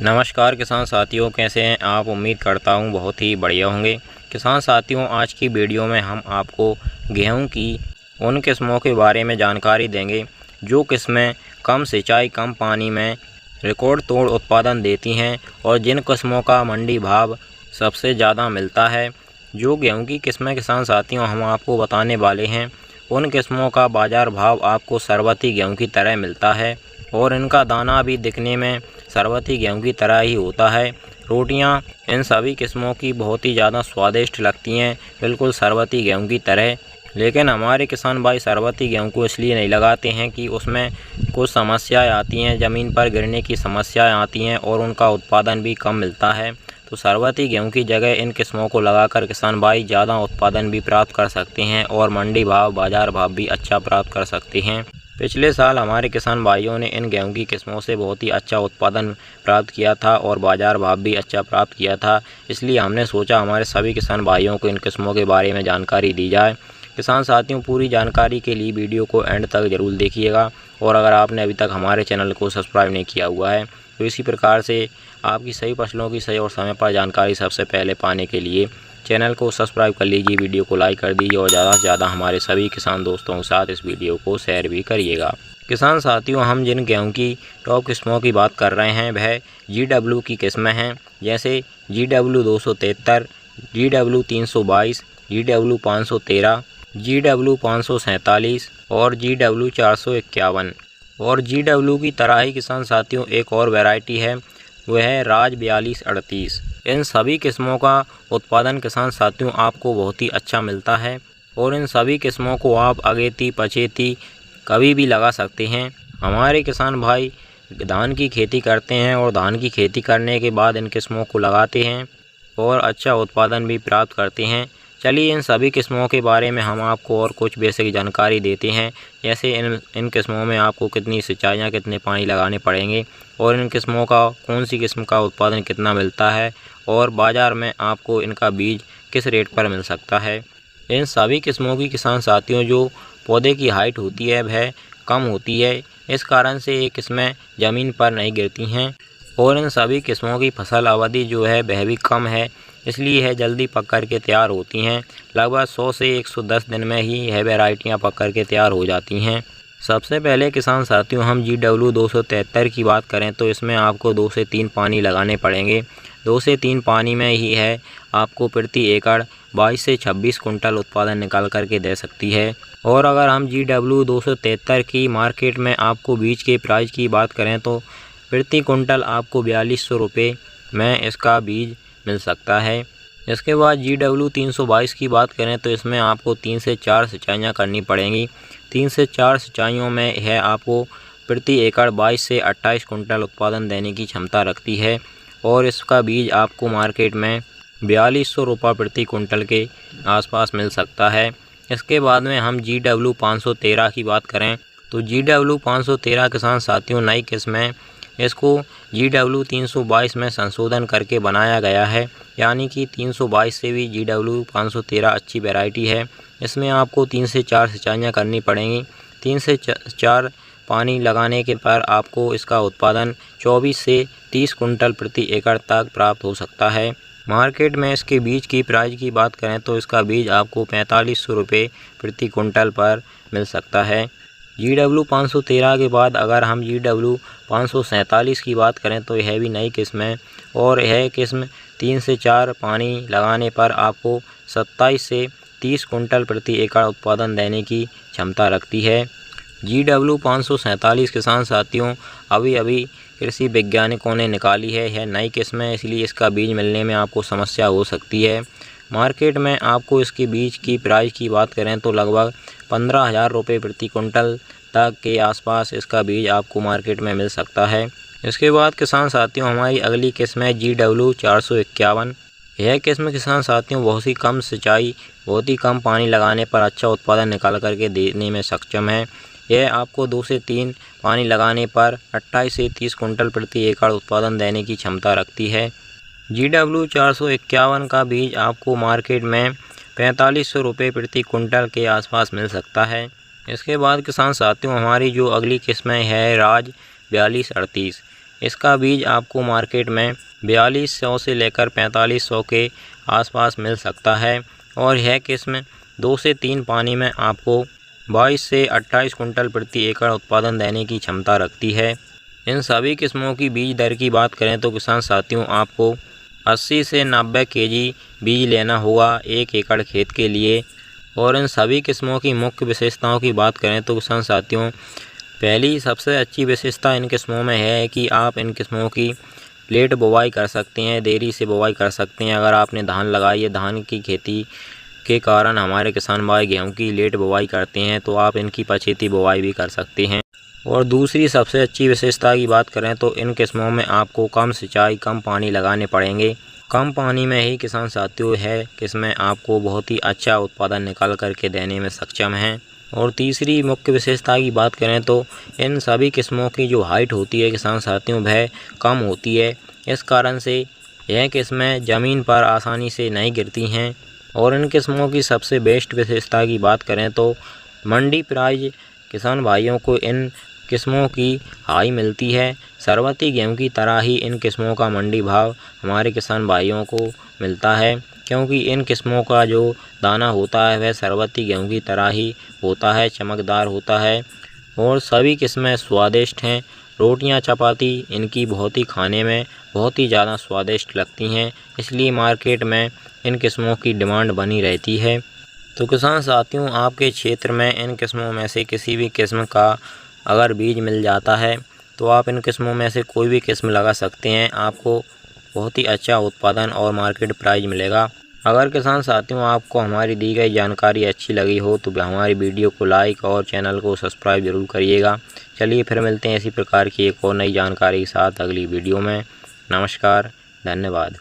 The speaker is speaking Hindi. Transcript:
नमस्कार किसान साथियों, कैसे हैं आप। उम्मीद करता हूं बहुत ही बढ़िया होंगे। किसान साथियों, आज की वीडियो में हम आपको गेहूं की उन किस्मों के बारे में जानकारी देंगे जो किस्में कम सिंचाई कम पानी में रिकॉर्ड तोड़ उत्पादन देती हैं और जिन किस्मों का मंडी भाव सबसे ज़्यादा मिलता है। जो गेहूँ की किस्में किसान साथियों हम आपको बताने वाले हैं, उन किस्मों का बाज़ार भाव आपको सरबती गेहूँ की तरह मिलता है और इनका दाना भी दिखने में सरबती गेहूँ की तरह ही होता है। रोटियां इन सभी किस्मों की बहुत ही ज़्यादा स्वादिष्ट लगती हैं, बिल्कुल सरबती गेहूँ की तरह। लेकिन हमारे किसान भाई सरबती गेहूँ को इसलिए नहीं लगाते हैं कि उसमें कुछ समस्याएं आती हैं, ज़मीन पर गिरने की समस्याएं आती हैं और उनका उत्पादन भी कम मिलता है। तो सरबती गेहूँ की जगह इन किस्मों को लगाकर किसान भाई ज़्यादा उत्पादन भी प्राप्त कर सकते हैं और मंडी भाव बाज़ार भाव भी अच्छा प्राप्त कर सकते हैं। पिछले साल हमारे किसान भाइयों ने इन गेहूं की किस्मों से बहुत ही अच्छा उत्पादन प्राप्त किया था और बाज़ार भाव भी अच्छा प्राप्त किया था। इसलिए हमने सोचा हमारे सभी किसान भाइयों को इन किस्मों के बारे में जानकारी दी जाए। किसान साथियों, पूरी जानकारी के लिए वीडियो को एंड तक ज़रूर देखिएगा और अगर आपने अभी तक हमारे चैनल को सब्सक्राइब नहीं किया हुआ है तो इसी प्रकार से आपकी सही फसलों की सही और समय पर जानकारी सबसे पहले पाने के लिए चैनल को सब्सक्राइब कर लीजिए, वीडियो को लाइक कर दीजिए और ज़्यादा से ज़्यादा हमारे सभी किसान दोस्तों के साथ इस वीडियो को शेयर भी करिएगा। किसान साथियों, हम जिन गेहूं की टॉप किस्मों की बात कर रहे हैं वह GW की किस्में हैं, जैसे GW 273, GW 322, GW 513, GW 547 और GW 451। और GW की तरह ही किसान साथियों एक और वैरायटी है, वह है राज 4238। इन सभी किस्मों का उत्पादन किसान साथियों आपको बहुत ही अच्छा मिलता है और इन सभी किस्मों को आप अगेती पछेती कभी भी लगा सकते हैं। हमारे किसान भाई धान की खेती करते हैं और धान की खेती करने के बाद इन किस्मों को लगाते हैं और अच्छा उत्पादन भी प्राप्त करते हैं। चलिए इन सभी किस्मों के बारे में हम आपको और कुछ बेसिक जानकारी देते हैं, जैसे इन किस्मों में आपको कितनी सिंचाइयाँ कितने पानी लगाने पड़ेंगे और इन किस्मों का कौन सी किस्म का उत्पादन कितना मिलता है और बाज़ार में आपको इनका बीज किस रेट पर मिल सकता है। इन सभी किस्मों की किसान साथियों जो पौधे की हाइट होती है वह कम होती है, इस कारण से ये किस्में ज़मीन पर नहीं गिरती हैं और इन सभी किस्मों की फसल अवधि जो है वह भी कम है, इसलिए यह जल्दी पक कर के तैयार होती हैं। लगभग 100 से 110 दिन में ही यह वैरायटियाँ पक कर के तैयार हो जाती हैं। सबसे पहले किसान साथियों हम GW 273 की बात करें तो इसमें आपको 2 से 3 पानी लगाने पड़ेंगे। 2 से 3 पानी में ही है आपको प्रति एकड़ 22 से 26 कुंटल उत्पादन निकाल करके दे सकती है। और अगर हम GW 273 की मार्केट में आपको बीज के प्राइस की बात करें तो प्रति कुंटल आपको 4200 रुपये में इसका बीज मिल सकता है। इसके बाद GW 322 की बात करें तो इसमें आपको 3 से 4 सिंचाइयाँ करनी पड़ेंगी। 3 से 4 सिंचाइयों में यह आपको प्रति एकड़ 22 से 28 कुंटल उत्पादन देने की क्षमता रखती है और इसका बीज आपको मार्केट में 4200 रुपये प्रति कुंटल के आसपास मिल सकता है। इसके बाद में हम GW 513 की बात करें तो GW 513 किसान साथियों नई किस्म है, इसको GW 322 में संशोधन करके बनाया गया है, यानी कि 322 से भी GW 513 अच्छी वैरायटी है। इसमें आपको 3 से 4 सिंचाइयाँ करनी पड़ेंगी। 3 से 4 पानी लगाने के पर आपको इसका उत्पादन 24 से 30 कुंटल प्रति एकड़ तक प्राप्त हो सकता है। मार्केट में इसके बीज की प्राइस की बात करें तो इसका बीज आपको 4500 रुपये प्रति कुंटल पर मिल सकता है। GW 513 के बाद अगर हम GW 547 की बात करें तो यह भी नई किस्म है और यह किस्म 3 से 4 पानी लगाने पर आपको 27 से 30 कुंटल प्रति एकड़ उत्पादन देने की क्षमता रखती है। GW 547 किसान साथियों अभी कृषि वैज्ञानिकों ने निकाली है, यह नई किस्म है, इसलिए इसका बीज मिलने में आपको समस्या हो सकती है। मार्केट में आपको इसके बीज की प्राइस की बात करें तो लगभग 15,000 रुपये प्रति कुंटल तक के आसपास इसका बीज आपको मार्केट में मिल सकता है। इसके बाद किसान साथियों हमारी अगली किस्म है GW 451। यह किस्म किसान साथियों बहुत ही कम सिंचाई बहुत ही कम पानी लगाने पर अच्छा उत्पादन निकाल करके देने में सक्षम है। यह आपको 2 से 3 पानी लगाने पर 28 से 30 कुंटल प्रति एकड़ उत्पादन देने की क्षमता रखती है। GW 451 का बीज आपको मार्केट में 4500 रुपये प्रति कुंटल के आसपास मिल सकता है। इसके बाद किसान साथियों हमारी जो अगली किस्में है राज 4238। इसका बीज आपको मार्केट में 4200 से लेकर 4500 के आसपास मिल सकता है और यह किस्म 2 से 3 पानी में आपको 22 से 28 कुंटल प्रति एकड़ उत्पादन देने की क्षमता रखती है। इन सभी किस्मों की बीज दर की बात करें तो किसान साथियों आपको 80 से 90 केजी बीज लेना होगा 1 एकड़ खेत के लिए। और इन सभी किस्मों की मुख्य विशेषताओं की बात करें तो किसान साथियों पहली सबसे अच्छी विशेषता इन किस्मों में है कि आप इन किस्मों की लेट बुवाई कर सकते हैं, देरी से बुवाई कर सकते हैं। अगर आपने धान लगाई है, धान की खेती के कारण हमारे किसान भाई गेहूं की लेट बुवाई करते हैं, तो आप इनकी पछेती बुवाई भी कर सकते हैं। और दूसरी सबसे अच्छी विशेषता की बात करें तो इन किस्मों में आपको कम सिंचाई, कम पानी लगाने पड़ेंगे। कम पानी में ही किसान साथियों है किस्में आपको बहुत ही अच्छा उत्पादन निकाल करके देने में सक्षम हैं। और तीसरी मुख्य विशेषता की बात करें तो इन सभी किस्मों की जो हाइट होती है किसान साथियों वह कम होती है। इस कारण से यह किस्में ज़मीन पर आसानी से नहीं गिरती हैं। और इन किस्मों की सबसे बेस्ट विशेषता की बात करें तो मंडी प्राइस किसान भाइयों को इन किस्मों की हाई मिलती है। सरवती गेहूं की तरह ही इन किस्मों का मंडी भाव हमारे किसान भाइयों को मिलता है, क्योंकि इन किस्मों का जो दाना होता है वह सरवती गेहूं की तरह ही होता है, चमकदार होता है। और सभी किस्में स्वादिष्ट हैं। रोटियां, चपाती इनकी बहुत ही खाने में बहुत ही ज़्यादा स्वादिष्ट लगती हैं, इसलिए मार्केट में इन किस्मों की डिमांड बनी रहती है। तो किसान साथियों आपके क्षेत्र में इन किस्मों में से किसी भी किस्म का अगर बीज मिल जाता है तो आप इन किस्मों में से कोई भी किस्म लगा सकते हैं। आपको बहुत ही अच्छा उत्पादन और मार्केट प्राइस मिलेगा। अगर किसान साथियों आपको हमारी दी गई जानकारी अच्छी लगी हो तो हमारी वीडियो को लाइक और चैनल को सब्सक्राइब जरूर करिएगा। चलिए फिर मिलते हैं इसी प्रकार की एक और नई जानकारी के साथ अगली वीडियो में। नमस्कार, धन्यवाद।